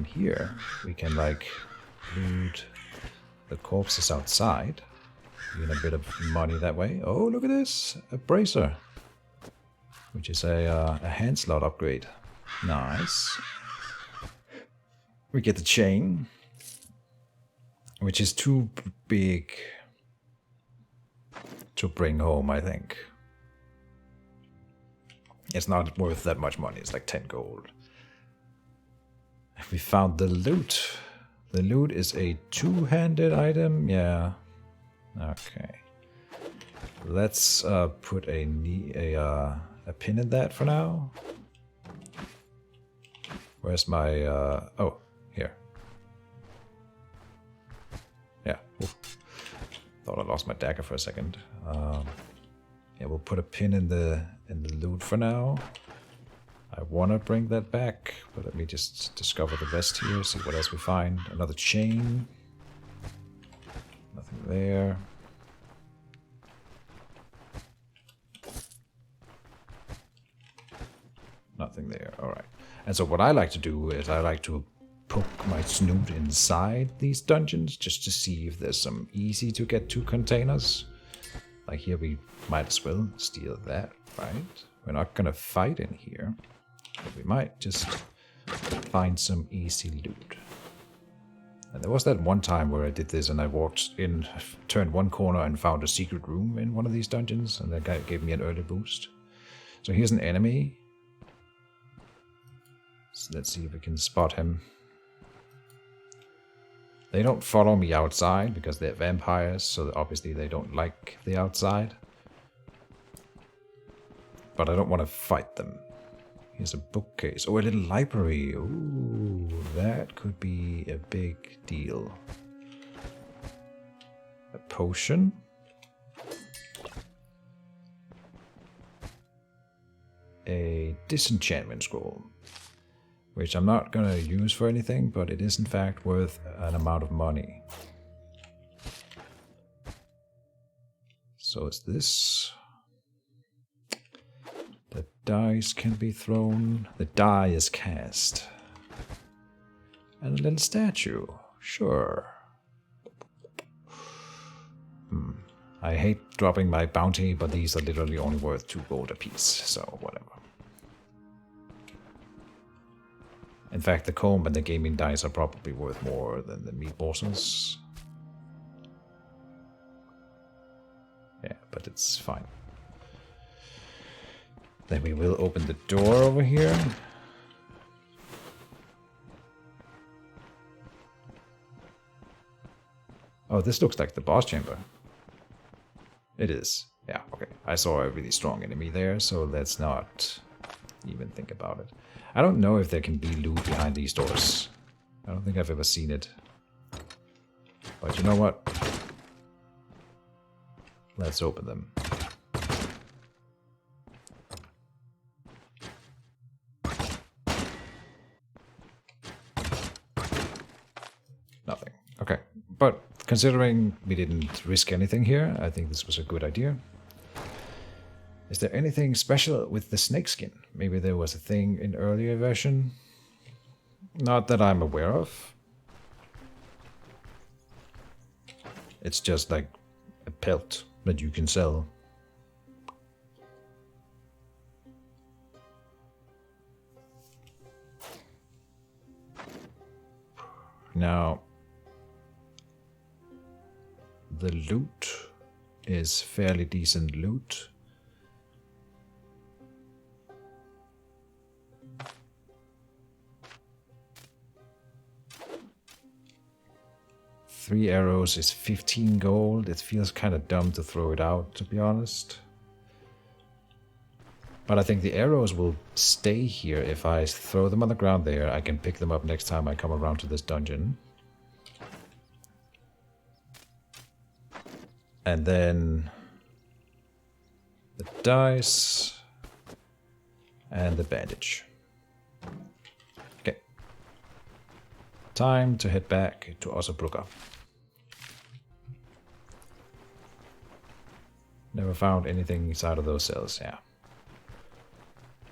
And here we can like loot the corpses outside. Get a bit of money that way. Oh, look at this! A bracer. Which is a hand slot upgrade. Nice. We get the chain. Which is too big to bring home, I think. It's not worth that much money. It's like 10 gold. We found the loot. The loot is a two-handed item. Yeah. Okay. Let's put a pin in that for now. Where's my oh, here. Yeah. Oof. Thought I lost my dagger for a second. Yeah, we'll put a pin in the loot for now. I want to bring that back, but let me just discover the rest here, see what else we find. Another chain. Nothing there. Nothing there. Alright. And so what I like to do is I like to poke my snoot inside these dungeons just to see if there's some easy to get to containers. Like here we might as well steal that, right? We're not gonna fight in here. But we might just find some easy loot. And there was that one time where I did this and I walked in, turned one corner and found a secret room in one of these dungeons, and that guy gave me an early boost. So here's an enemy. So let's see if we can spot him. They don't follow me outside because they're vampires, so obviously they don't like the outside. But I don't want to fight them. Here's a bookcase. Oh, a little library. Ooh, that could be a big deal. A potion. A disenchantment scroll. Which I'm not going to use for anything, but it is in fact worth an amount of money. So it's this. The dice can be thrown. The die is cast. And a little statue. Sure. I hate dropping my bounty, but these are literally only worth 2 gold apiece, so whatever. In fact, the comb and the gaming dice are probably worth more than the meat morsels. Yeah, but it's fine. Then we will open the door over here. Oh, this looks like the boss chamber. It is. Yeah, okay. I saw a really strong enemy there, so let's not even think about it. I don't know if there can be loot behind these doors. I don't think I've ever seen it. But you know what? Let's open them. Nothing. Okay. But considering we didn't risk anything here, I think this was a good idea. Is there anything special with the snakeskin? Maybe there was a thing in earlier version? Not that I'm aware of. It's just like a pelt that you can sell. Now, the loot is fairly decent loot. Three arrows is 15 gold. It feels kind of dumb to throw it out, to be honest. But I think the arrows will stay here. If I throw them on the ground there, I can pick them up next time I come around to this dungeon. And then the dice and the bandage. Okay. Time to head back to Osnabrück. Never found anything inside of those cells, yeah.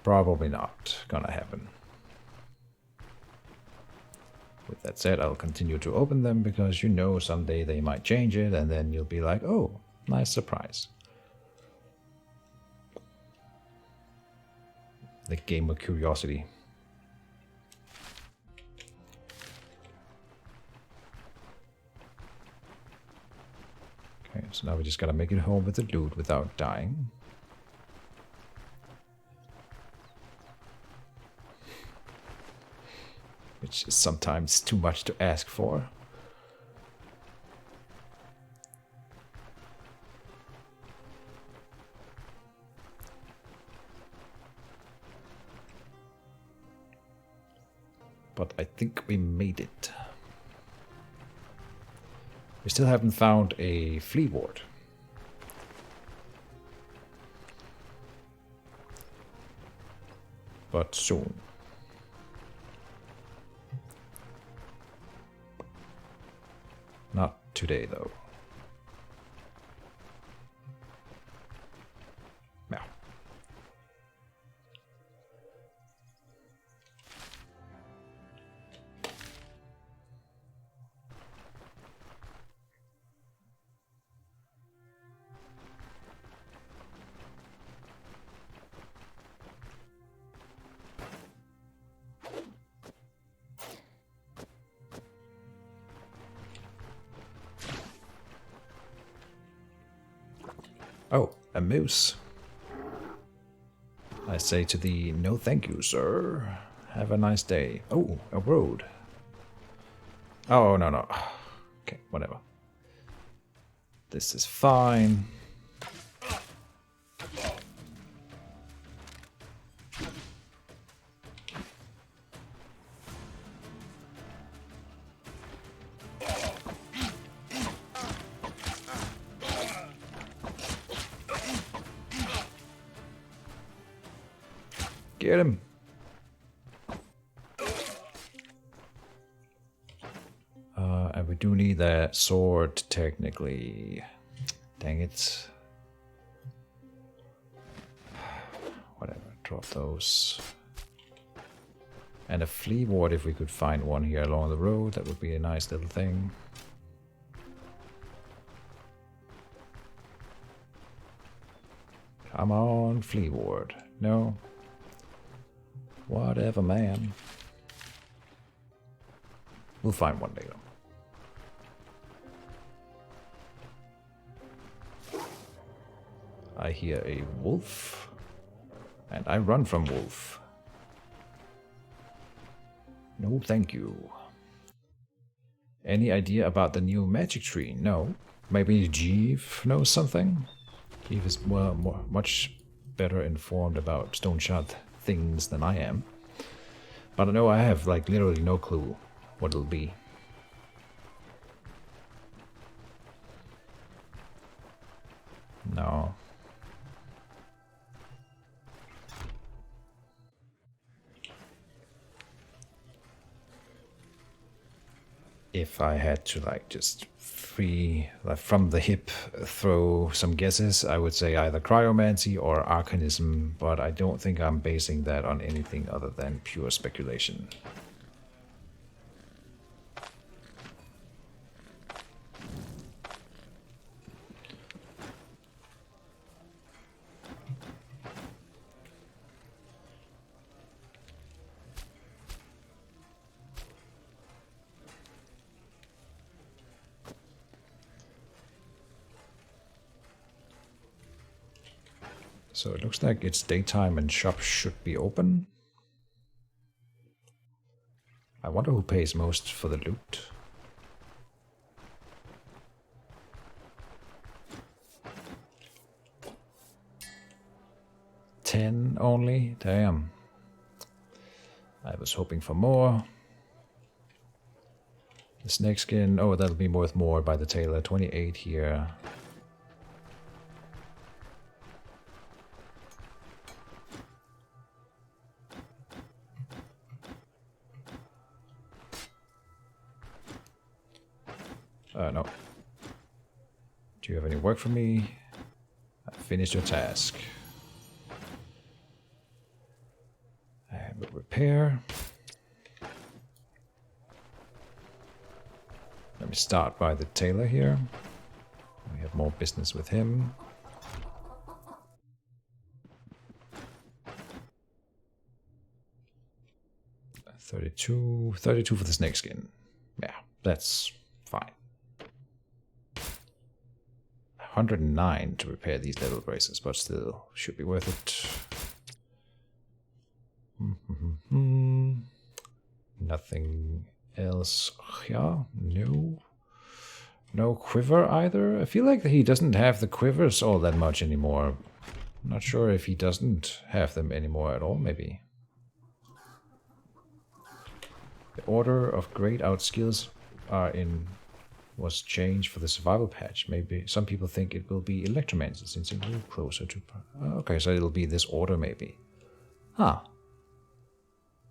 Probably not gonna happen. With that said, I'll continue to open them because you know someday they might change it and then you'll be like, oh, nice surprise. The game of curiosity. Okay, so now we just gotta make it home with the loot without dying. Which is sometimes too much to ask for. But I think we made it. We still haven't found a flea ward. But soon. Not today, though. No. Oh, a moose. I say to thee, no thank you, sir. Have a nice day. Oh, a road. Oh, no, no. Okay, whatever. This is fine. Get him. And we do need that sword, technically. Dang it. Whatever, drop those. And a flea ward, if we could find one here along the road, that would be a nice little thing. Come on, flea ward. No. Whatever, man. We'll find one day, though. I hear a wolf, and I run from wolf. No, thank you. Any idea about the new magic tree? No. Maybe Jeeve knows something? Jeeve is much better informed about Stoneshard things than I am. But I know I have like literally no clue what it'll be. No. If I had to like just from the hip throw some guesses, I would say either cryomancy or arcanism, but I don't think I'm basing that on anything other than pure speculation. So it looks like it's daytime and shops should be open. I wonder who pays most for the loot. $10 only? Damn. I was hoping for more. The snake skin, oh, that'll be worth more by the tailor. 28 here. No. Do you have any work for me? I finished your task. And we'll repair. Let me start by the tailor here. We have more business with him. $32 for the snake skin. Yeah, that's fine. 109 to repair these level braces, but still should be worth it. Nothing else. Yeah, no. No quiver either. I feel like he doesn't have the quivers all that much anymore. I'm not sure if he doesn't have them anymore at all, maybe. The order of grayed out skills was changed for the survival patch. Maybe some people think it will be electromancy since it's a little closer to... Okay, so it'll be this order maybe. Huh.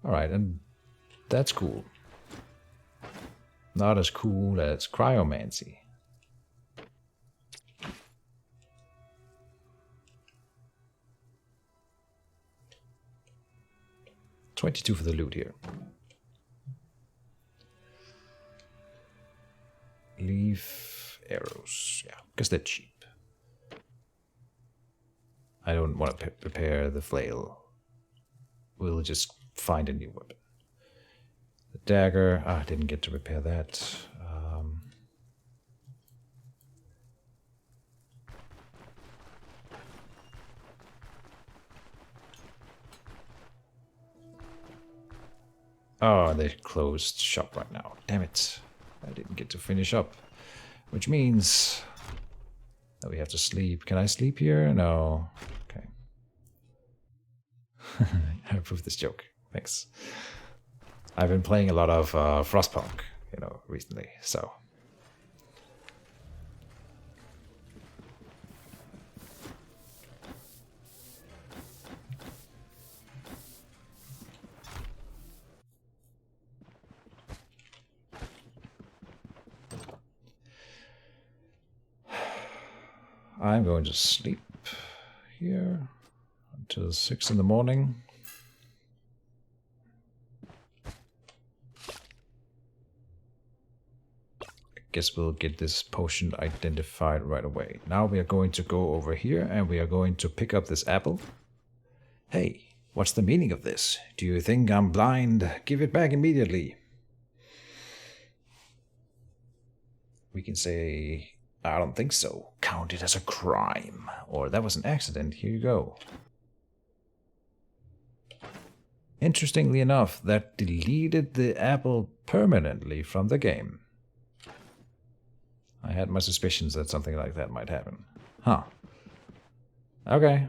Alright, and that's cool. Not as cool as cryomancy. $22 for the loot here. Leaf arrows. Yeah, because they're cheap. I don't want to prepare the flail. We'll just find a new weapon. The dagger. I didn't get to repair that. Oh, they closed shop right now. Damn it. I didn't get to finish up. Which means that we have to sleep. Can I sleep here? No. Okay. I approve this joke. Thanks. I've been playing a lot of Frostpunk, recently, so... I'm going to sleep here until 6 in the morning. I guess we'll get this potion identified right away. Now we are going to go over here and we are going to pick up this apple. Hey, what's the meaning of this? Do you think I'm blind? Give it back immediately. We can say... I don't think so. Count it as a crime. Or that was an accident. Here you go. Interestingly enough, that deleted the apple permanently from the game. I had my suspicions that something like that might happen. Huh. Okay.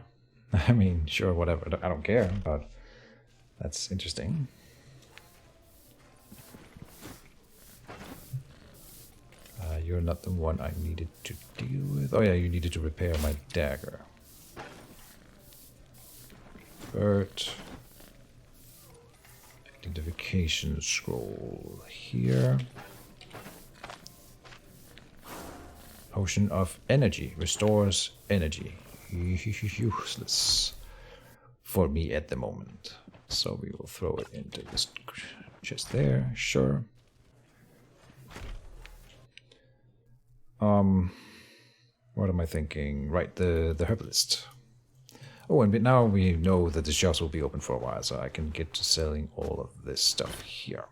I mean, sure, whatever. I don't care, but that's interesting. You're not the one I needed to deal with. Oh yeah, you needed to repair my dagger. Bert. Identification scroll here. Potion of energy. Restores energy. Useless for me at the moment. So we will throw it into this chest there. Sure. What am I thinking? Right, the herbalist. Oh, and now we know that the shops will be open for a while, so I can get to selling all of this stuff here.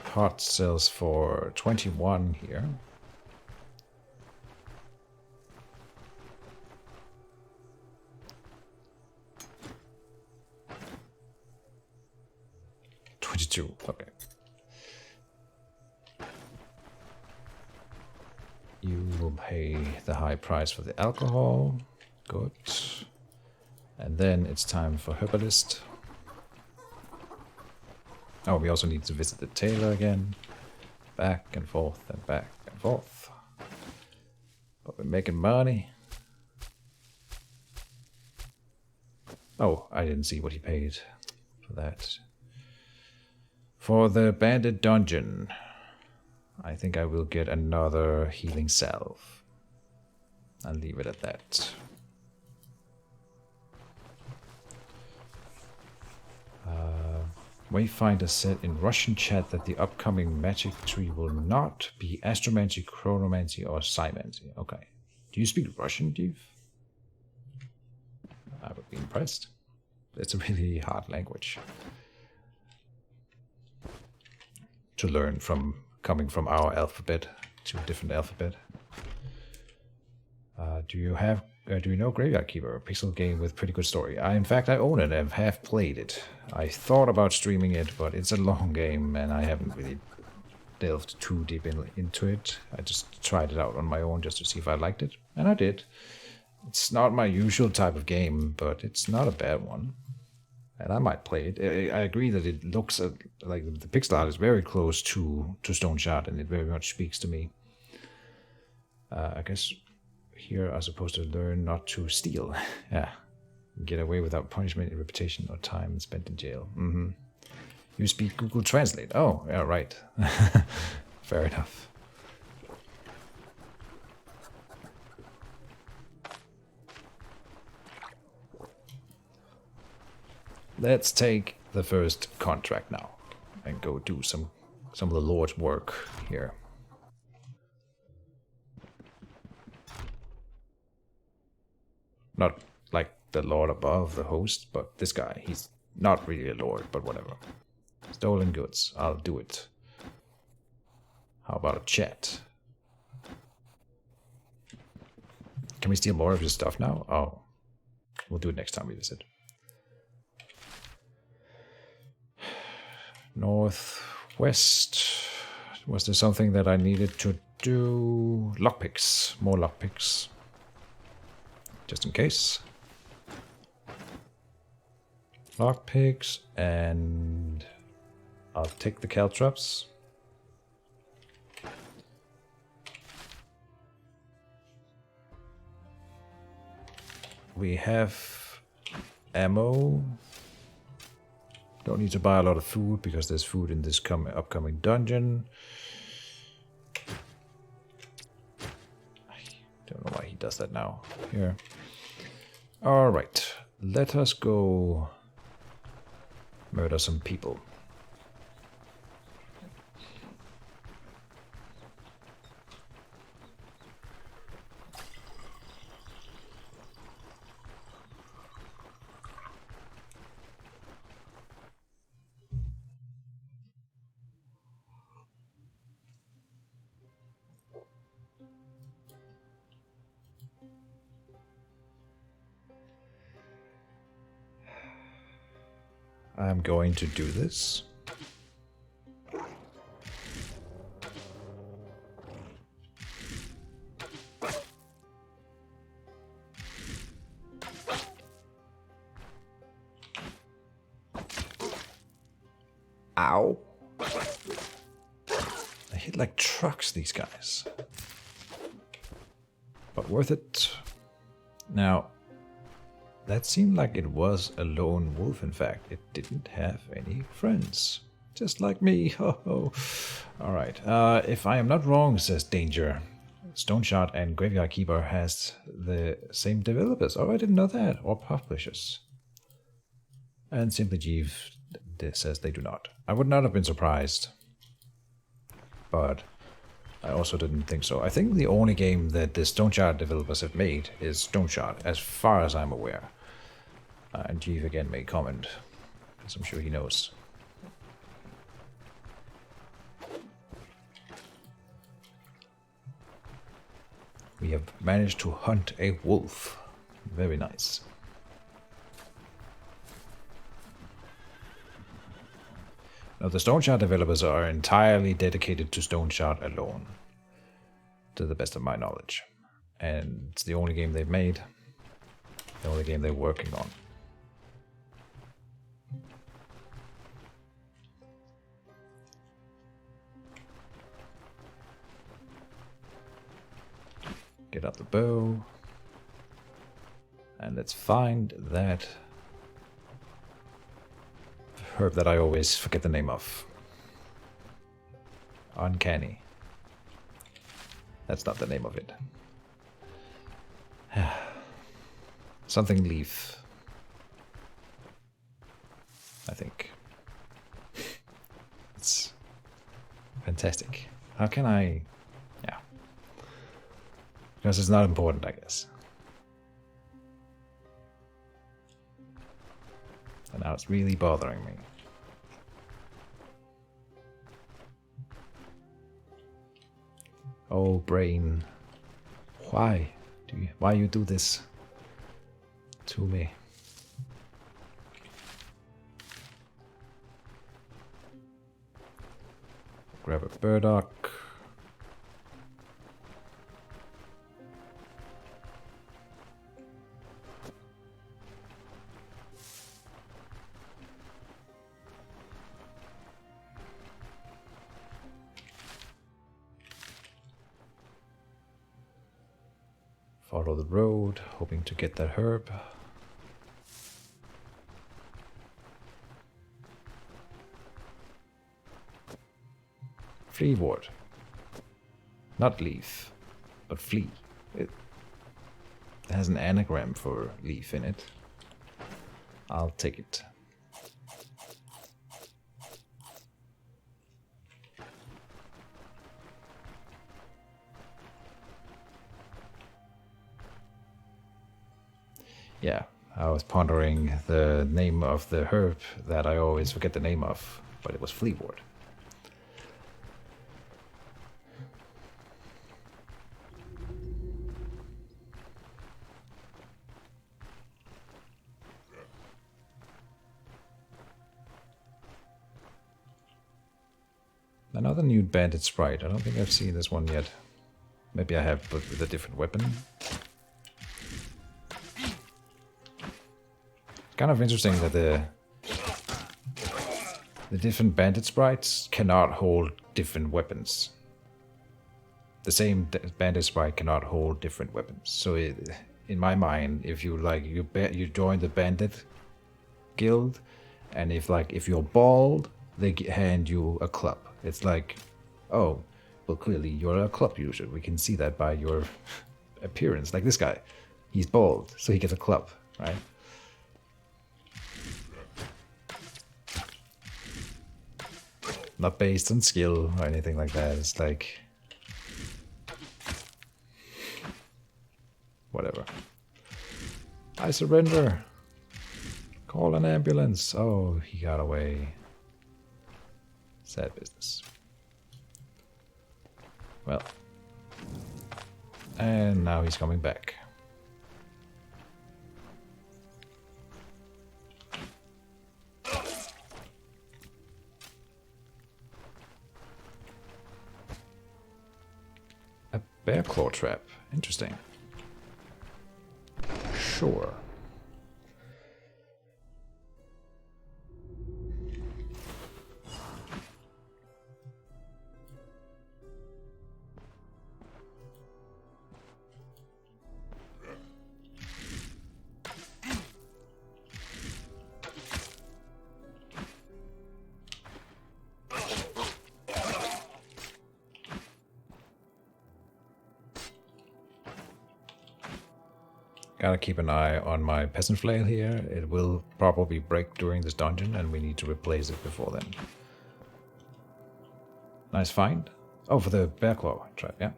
Part sells for 21 here. $22, okay. You will pay the high price for the alcohol. Good. And then it's time for herbalist. Oh, we also need to visit the tailor again. Back and forth and back and forth. But we're making money. Oh, I didn't see what he paid for that. For the bandit dungeon, I think I will get another healing salve. I'll leave it at that. Wayfinder said in Russian chat that the upcoming magic tree will not be astromancy, chronomancy, or psimancy. Okay. Do you speak Russian, Dev? I would be impressed. It's a really hard language to learn from, coming from our alphabet to a different alphabet. Do you know Graveyard Keeper, a pixel game with pretty good story? In fact, I own it and have played it. I thought about streaming it, but it's a long game and I haven't really delved too deep into it. I just tried it out on my own just to see if I liked it, and I did. It's not my usual type of game, but it's not a bad one. And I might play it. I agree that it looks like the pixel art is very close to Stoneshard, and it very much speaks to me. I guess here I'm supposed to learn not to steal. Yeah. Get away without punishment, reputation, or time spent in jail. You speak Google Translate. Oh, yeah, right. Fair enough. Let's take the first contract now and go do some of the Lord's work here. Not like the Lord above, the host, but this guy, he's not really a Lord, but whatever. Stolen goods, I'll do it. How about a chat? Can we steal more of his stuff now? Oh, we'll do it next time we visit. Northwest. Was there something that I needed to do? Lockpicks. More lockpicks. Just in case. Lockpicks, and I'll take the caltrops. We have ammo. Don't need to buy a lot of food because there's food in this upcoming dungeon. I don't know why he does that now. Here. Alright. Let us go murder some people. I'm going to do this. Ow. I hit like trucks, these guys. But worth it. Now, that seemed like it was a lone wolf, in fact. It didn't have any friends. Just like me. Ho ho. Alright. If I am not wrong, says Danger, Stoneshard and Graveyard Keeper has the same developers. Oh, I didn't know that. Or publishers. And Simply Jeeve says they do not. I would not have been surprised. But I also didn't think so. I think the only game that the Stoneshard developers have made is Stoneshard, as far as I'm aware. And Jeeve again may comment, because I'm sure he knows. We have managed to hunt a wolf. Very nice. Now, the Stoneshard developers are entirely dedicated to Stoneshard alone, to the best of my knowledge. And it's the only game they've made, the only game they're working on. Get out the bow. And let's find that herb that I always forget the name of. Uncanny. That's not the name of it. Something leaf. I think. It's fantastic. How can I... Yeah. Because it's not important, I guess. And now it's really bothering me. Oh, brain. Why you do this to me? Grab a burdock. Follow the road, hoping to get that herb. Fleawort. Not leaf, but flea. It has an anagram for leaf in it. I'll take it. Yeah, I was pondering the name of the herb that I always forget the name of, but it was fleawort. Another new bandit sprite. I don't think I've seen this one yet. Maybe I have, but with a different weapon. Kind of interesting that the different bandit sprites cannot hold different weapons. The same bandit sprite cannot hold different weapons. So in my mind, if you you join the bandit guild, and if you're bald, they hand you a club. It's like, oh, well, clearly you're a club user. We can see that by your appearance. Like this guy, he's bald, so he gets a club, right? Not based on skill or anything like that. It's like... whatever. I surrender. Call an ambulance. Oh, he got away. Sad business. Well. And now he's coming back. Bear claw trap. Interesting. Sure. Gotta keep an eye on my peasant flail here. It will probably break during this dungeon and we need to replace it before then. Nice find. Oh, for the bear claw trap, yeah.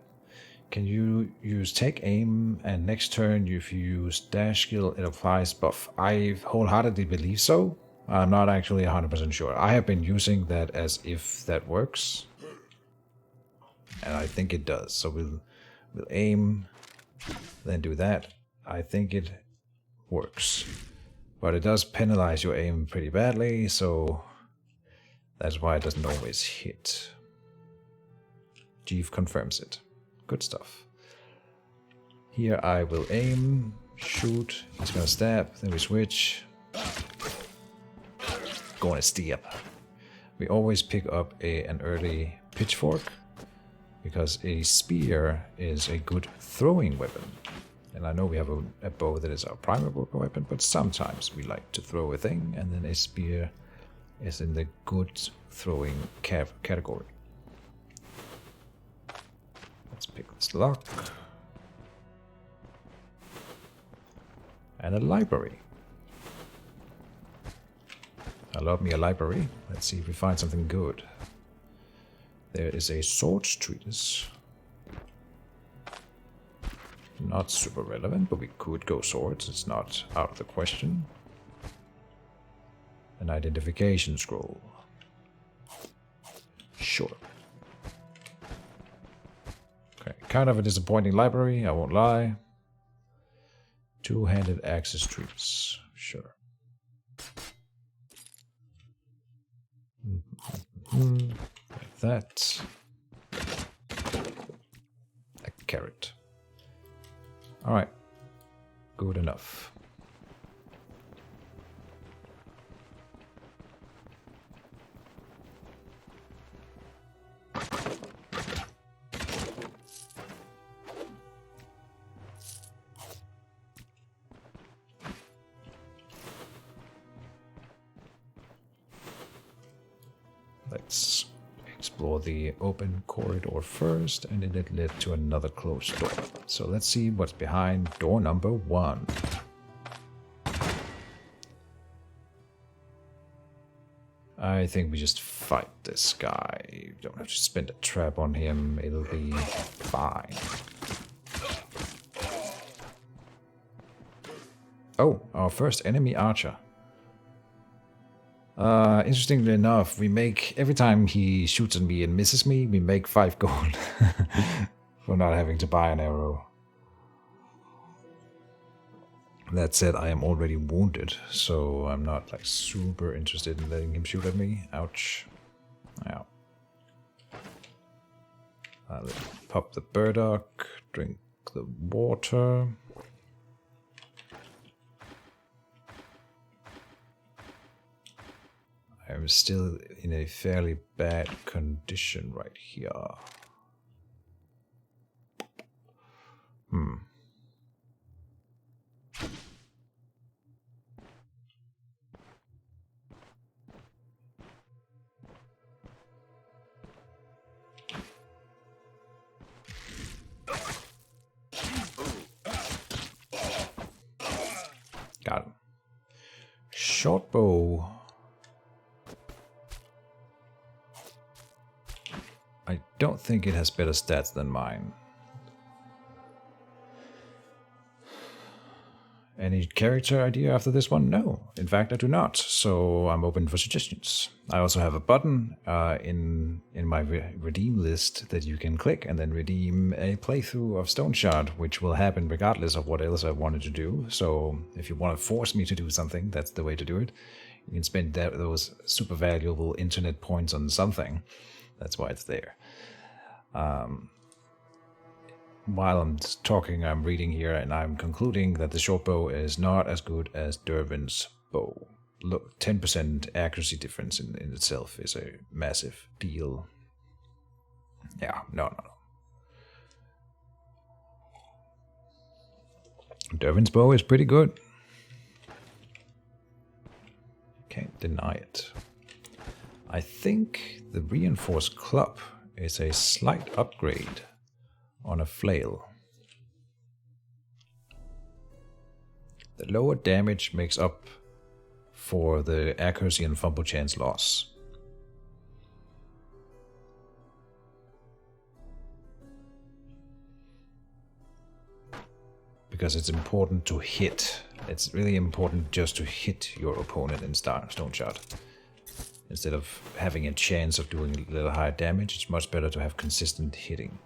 Can you use take aim and next turn if you use dash skill it applies buff? I wholeheartedly believe so. I'm not actually 100% sure. I have been using that as if that works. And I think it does. So we'll aim, then do that. I think it works, but it does penalize your aim pretty badly, so that's why it doesn't always hit. Jeeve confirms it. Good stuff. Here I will aim, shoot, he's gonna stab, then we switch. Gonna stab. We always pick up an early pitchfork, because a spear is a good throwing weapon. And I know we have a bow that is our primary weapon, but sometimes we like to throw a thing, and then a spear is in the good throwing category. Let's pick this lock. And a library. I love me a library. Let's see if we find something good. There is a swords treatise. Not super relevant, but we could go swords. It's not out of the question. An identification scroll. Sure. Okay, kind of a disappointing library, I won't lie. Two-handed access trees. Sure. Like that. A carrot. Alright. Good enough. Let's explore the open corridor first, and then it led to another closed door. So let's see what's behind door number 1. I think we just fight this guy. You don't have to spend a trap on him, it'll be fine. Oh, our first enemy archer. Interestingly enough, we make, every time he shoots at me and misses me, we make 5 gold for not having to buy an arrow. That said, I am already wounded, so I'm not like super interested in letting him shoot at me. Ouch. Yeah. Let's pop the burdock, drink the water. I'm still in a fairly bad condition right here. Got him. Short bow. I don't think it has better stats than mine. Any character idea after this one? No. In fact, I do not. So I'm open for suggestions. I also have a button in my redeem list that you can click and then redeem a playthrough of Stoneshard, which will happen regardless of what else I wanted to do. So if you want to force me to do something, that's the way to do it. You can spend those super valuable internet points on something. That's why it's there. While I'm talking, I'm reading here, and I'm concluding that the short bow is not as good as Dervin's bow. Look, 10% accuracy difference in itself is a massive deal. Yeah, no. Dervin's bow is pretty good. Can't deny it. I think the reinforced club is a slight upgrade on a flail. The lower damage makes up for the accuracy and fumble chance loss. Because it's important to hit. It's really important just to hit your opponent in Stoneshard. Instead of having a chance of doing a little higher damage, it's much better to have consistent hitting.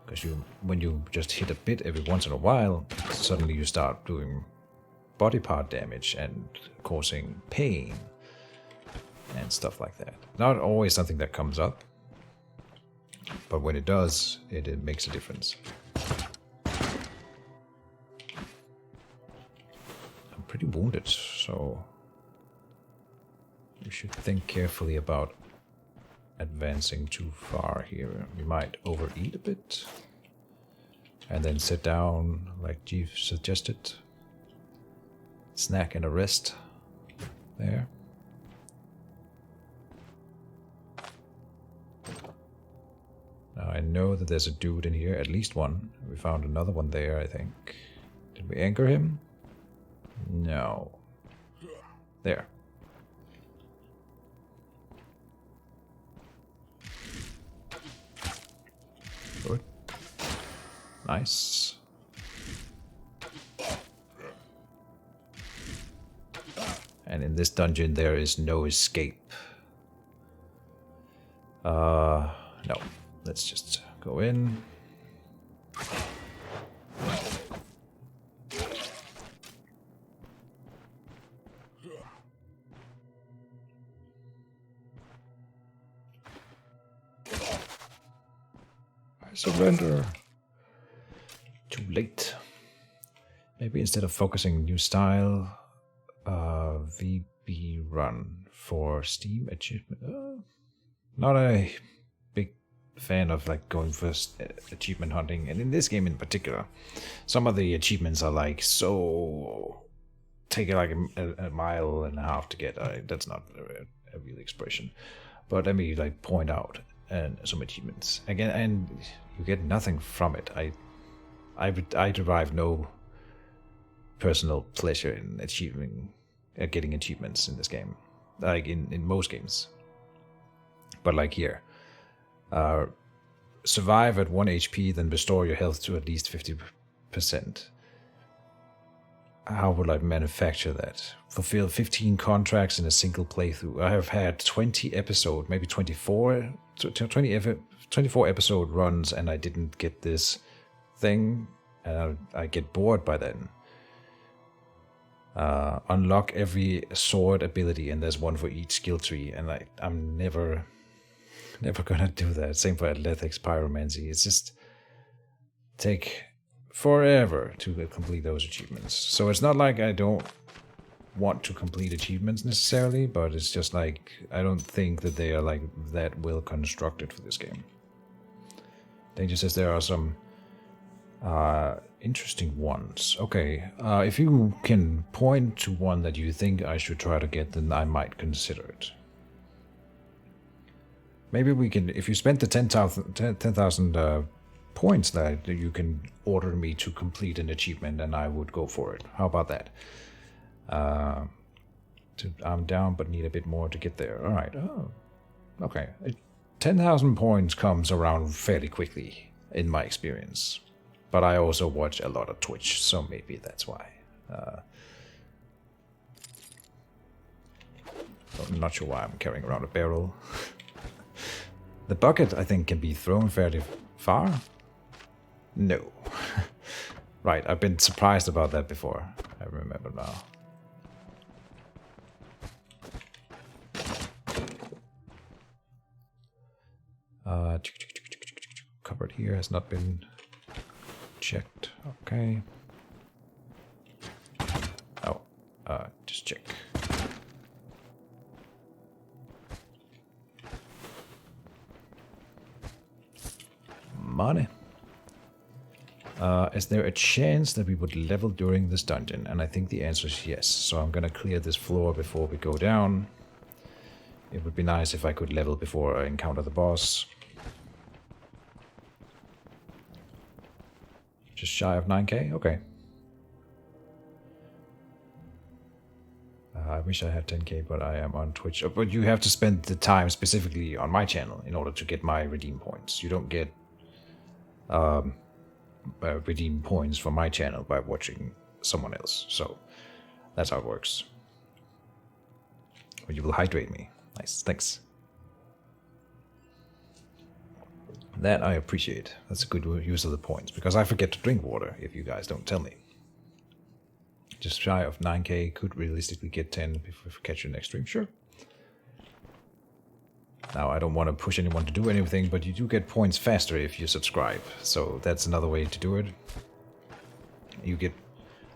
Because when you just hit a bit every once in a while, suddenly you start doing body part damage and causing pain and stuff like that. Not always something that comes up, but when it does, it makes a difference. I'm pretty wounded, so we should think carefully about advancing too far here. We might overeat a bit and then sit down like Jeeve suggested. Snack and a rest there. I know that there's a dude in here, at least one. We found another one there, I think. Did we anchor him? No. There. Good. Nice. And in this dungeon there is no escape. No. Let's just go in. I surrender. Too late. Maybe instead of focusing new style, VB run for Steam achievement. Not a big fan of like going for achievement hunting, and in this game in particular, some of the achievements are like so take it like a mile and a half to get. That's not a real expression, but let me like point out some achievements again, and you get nothing from it. I derive no personal pleasure in getting achievements in this game, like in most games. But like here, survive at 1 HP, then restore your health to at least 50%. How would I manufacture that? Fulfill 15 contracts in a single playthrough. I have had 20 episode, maybe 24 episode runs, and I didn't get this thing, and I get bored by then. Unlock every sword ability, and there's one for each skill tree, and I'm never gonna do that. Same for athletics, pyromancy. It's just take forever to complete those achievements. So it's not like I don't want to complete achievements necessarily, but it's just like I don't think that they are like that well constructed for this game. Danger says there are some interesting ones. Okay, if you can point to one that you think I should try to get, then I might consider it. Maybe we can, if you spent the 10,000 points, that you can order me to complete an achievement and I would go for it. How about that? I'm down but need a bit more to get there. Alright, oh, okay. 10,000 points comes around fairly quickly in my experience. But I also watch a lot of Twitch, so maybe that's why. I'm not sure why I'm carrying around a barrel. The bucket, I think, can be thrown fairly far. No. Right, I've been surprised about that before. I remember now. Cupboard here has not been checked. Okay. Oh, just check. Money. Is there a chance that we would level during this dungeon? And I think the answer is yes. So I'm gonna clear this floor before we go down. It would be nice if I could level before I encounter the boss. Just shy of 9k? Okay. I wish I had 10k, but I am on Twitch. But you have to spend the time specifically on my channel in order to get my redeem points. You don't get redeem points for my channel by watching someone else. So that's how it works. But you will hydrate me. Nice, thanks. That I appreciate. That's a good use of the points, because I forget to drink water if you guys don't tell me. Just shy of 9k, could realistically get 10 if we catch you next stream, sure. Now, I don't want to push anyone to do anything, but you do get points faster if you subscribe. So that's another way to do it. You get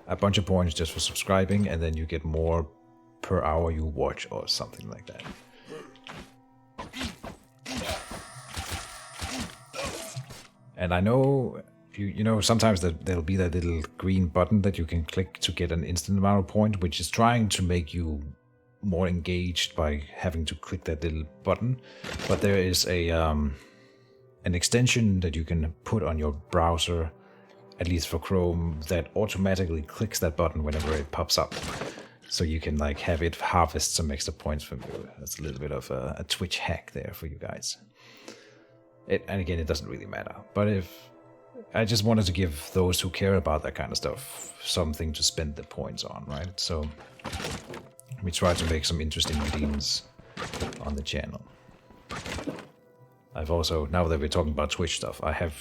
a bunch of points just for subscribing, and then you get more per hour you watch or something like that. And I know, you know, sometimes there'll be that little green button that you can click to get an instant amount of point, which is trying to make you more engaged by having to click that little button. But there is a an extension that you can put on your browser, at least for Chrome, that automatically clicks that button whenever it pops up. So you can like have it harvest some extra points from you. That's a little bit of a Twitch hack there for you guys. And again, it doesn't really matter. But if I just wanted to give those who care about that kind of stuff something to spend the points on, right? So we try to make some interesting redeems on the channel. I've also, now that we're talking about Twitch stuff, I have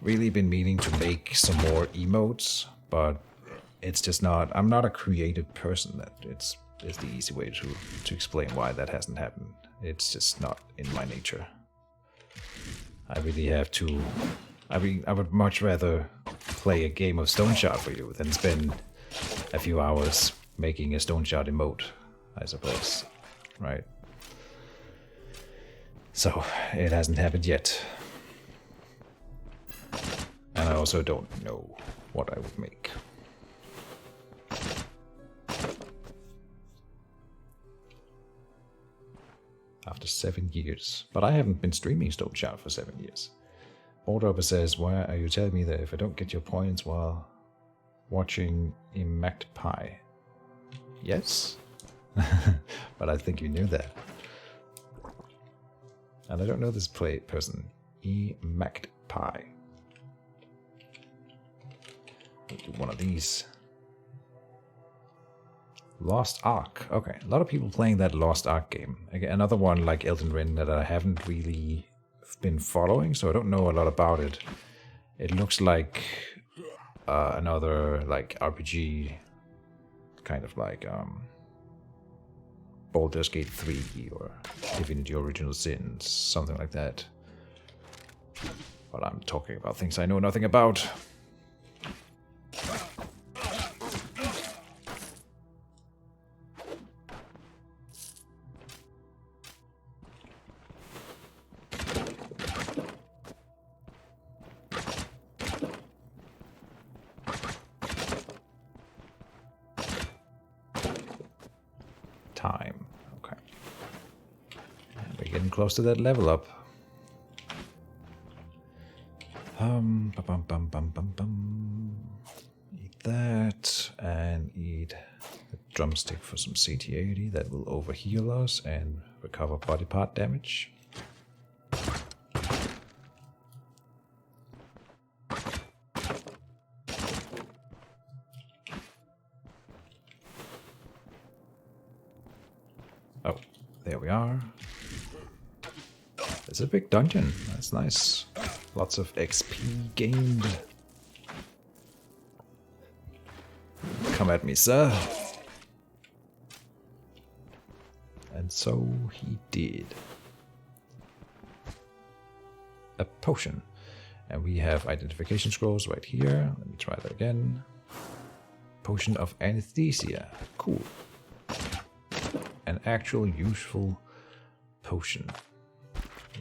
really been meaning to make some more emotes, but it's just not, I'm not a creative person. That it's the easy way to explain why that hasn't happened. It's just not in my nature. I really have to, I would much rather play a game of Stoneshard for you than spend a few hours making a Stoneshard emote, I suppose, right? So, it hasn't happened yet. And I also don't know what I would make. After 7 years. But I haven't been streaming Stoneshard for 7 years. Order says, why are you telling me that if I don't get your points while watching Imact Pie? Yes? But I think you knew that. And I don't know this person. Imact Pie. We'll do one of these. Lost Ark. Okay, a lot of people playing that Lost Ark game. Again, another one like Elden Ring that I haven't really been following, so I don't know a lot about it. It looks like another like RPG, kind of like Baldur's Gate 3 or Divinity Original Sins, something like that. But I'm talking about things I know nothing about. Time. Okay. And we're getting close to that level up. Eat that and eat the drumstick for some CT80 that will overheal us and recover body part damage. Oh, there we are. It's a big dungeon. That's nice. Lots of XP gained. Come at me, sir. And so he did. A potion. And we have identification scrolls right here. Let me try that again. Potion of anesthesia. Cool. An actual useful potion.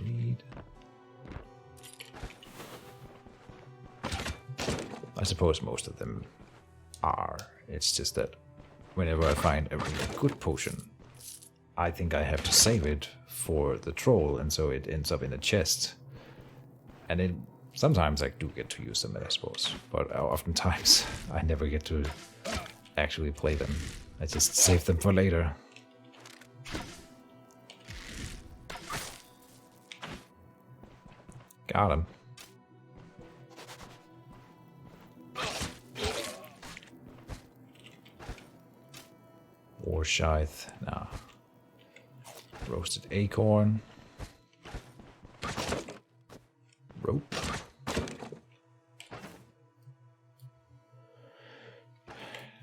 Read. I suppose most of them are. It's just that whenever I find a really good potion, I think I have to save it for the troll, and so it ends up in a chest. And it sometimes I do get to use them, I suppose, but oftentimes I never get to actually play them. I just save them for later. Got him. War Scythe. Nah. Roasted acorn. Rope.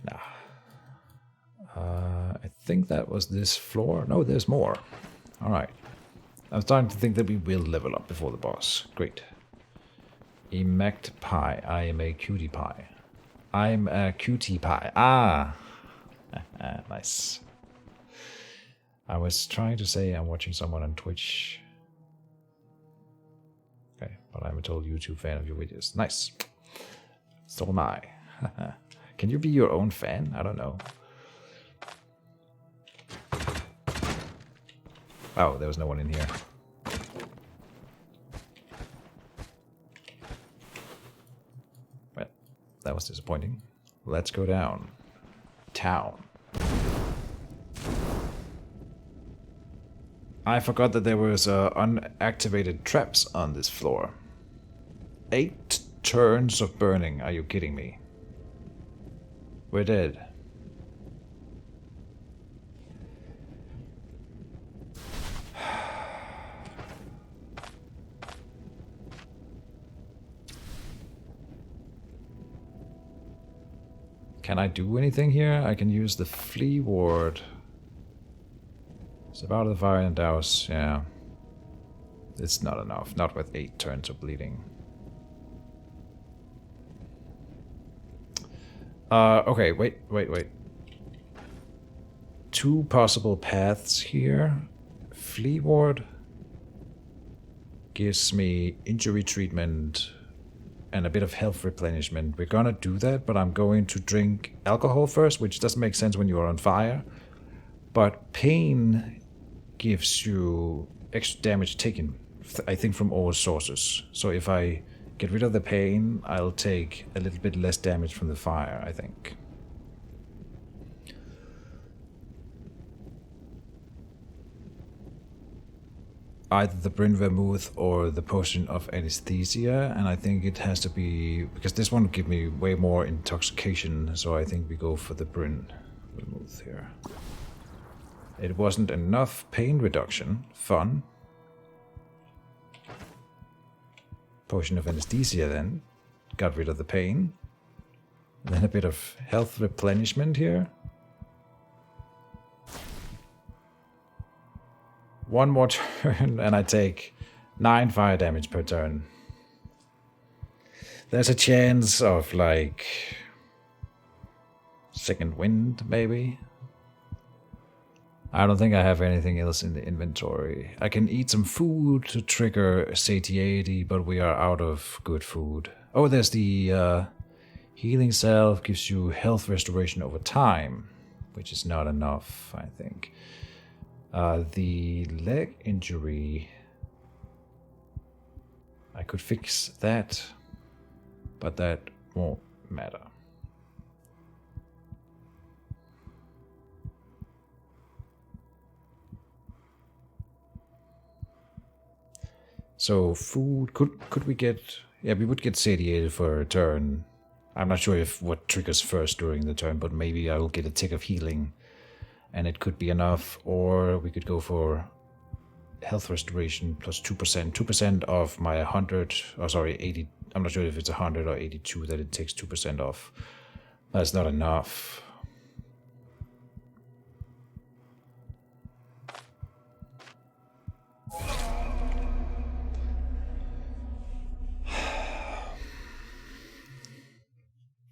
Nah. I think that was this floor. No, there's more. Alright. I'm starting to think that we will level up before the boss. Great. Emact pie. I am a cutie pie. I'm a cutie pie. Ah! Nice. I was trying to say I'm watching someone on Twitch. Okay, but I'm a total YouTube fan of your videos. Nice. So am I. Can you be your own fan? I don't know. Oh, there was no one in here. that was disappointing. Let's go down. Town. I forgot that there was unactivated traps on this floor. 8 turns of burning. Are you kidding me? We're dead. Can I do anything here? I can use the flea ward. It's about the fire and douse, yeah. It's not enough, not with 8 turns of bleeding. Okay, wait. 2 possible paths here. Flea ward gives me injury treatment and a bit of health replenishment. We're gonna do that, but I'm going to drink alcohol first, which doesn't make sense when you are on fire. But pain gives you extra damage taken, I think, from all sources. So if I get rid of the pain, I'll take a little bit less damage from the fire, I think. Either the Bryn Vermouth or the potion of anesthesia, and I think it has to be, because this one will give me way more intoxication, so I think we go for the Bryn Vermouth here. It wasn't enough pain reduction. Fun. Potion of anesthesia then. Got rid of the pain. And then a bit of health replenishment here. 1 more turn and I take 9 fire damage per turn. There's a chance of like second wind maybe. I don't think I have anything else in the inventory. I can eat some food to trigger satiety, but we are out of good food. Oh, there's the healing salve, gives you health restoration over time, which is not enough, I think. The leg injury, I could fix that, but that won't matter. So food, could we get, yeah, we would get satiated for a turn. I'm not sure if what triggers first during the turn, but maybe I will get a tick of healing. And it could be enough, or we could go for health restoration plus 2%. 2% of my 100, oh sorry, 80, I'm not sure if it's 100 or 82 that it takes 2% off. That's not enough.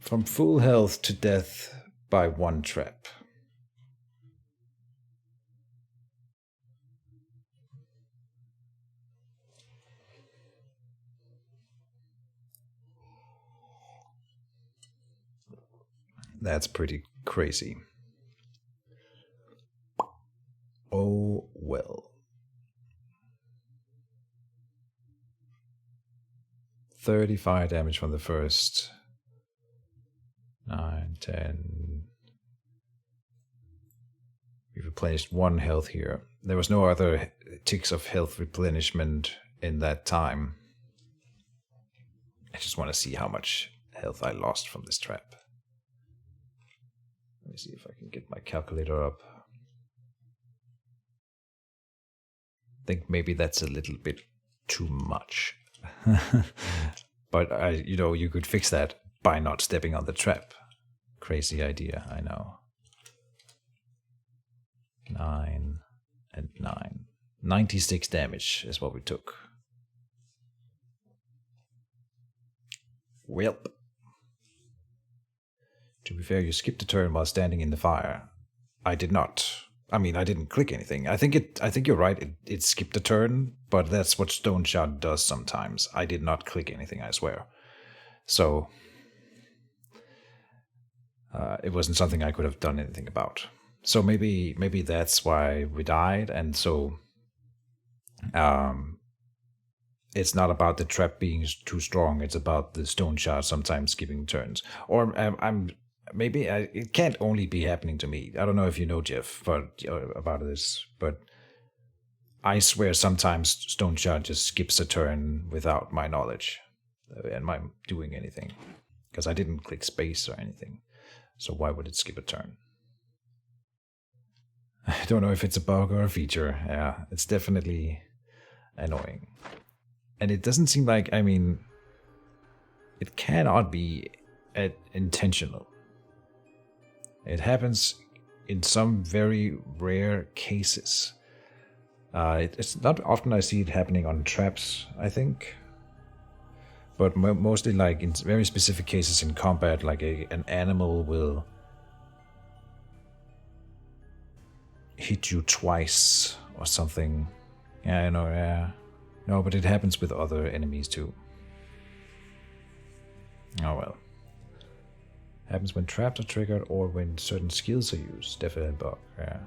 From full health to death by 1 trap. That's pretty crazy. Oh well. 30 fire damage from the first. 9, 10. We've replenished 1 health here. There was no other ticks of health replenishment in that time. I just want to see how much health I lost from this trap. Let me see if I can get my calculator up. I think maybe that's a little bit too much. But you could fix that by not stepping on the trap. Crazy idea, I know. 9 and 9. 96 damage is what we took. Welp. To be fair, you skipped a turn while standing in the fire. I did not. I mean, I didn't click anything. I think you're right. It skipped a turn, but that's what Stoneshard does sometimes. I did not click anything, I swear. So it wasn't something I could have done anything about. So maybe that's why we died, and so it's not about the trap being too strong. It's about the Stoneshard sometimes skipping turns. Or it can't only be happening to me. I don't know if you know, Jeff, but about this, but I swear sometimes Stoneshard just skips a turn without my knowledge and my doing anything, because I didn't click space or anything. So why would it skip a turn? I don't know if it's a bug or a feature. Yeah, it's definitely annoying. And it doesn't seem like, I mean, it cannot be intentional. It happens in some very rare cases. It's not often I see it happening on traps, I think. But mostly like in very specific cases in combat, like an animal will hit you twice or something. Yeah, I know, yeah. No, but it happens with other enemies too. Oh well. Happens when traps are triggered or when certain skills are used. Definitely a bug, yeah.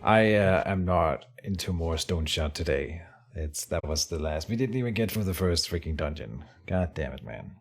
I am not into more Stoneshard today. That was the last. We didn't even get through the first freaking dungeon. God damn it, man.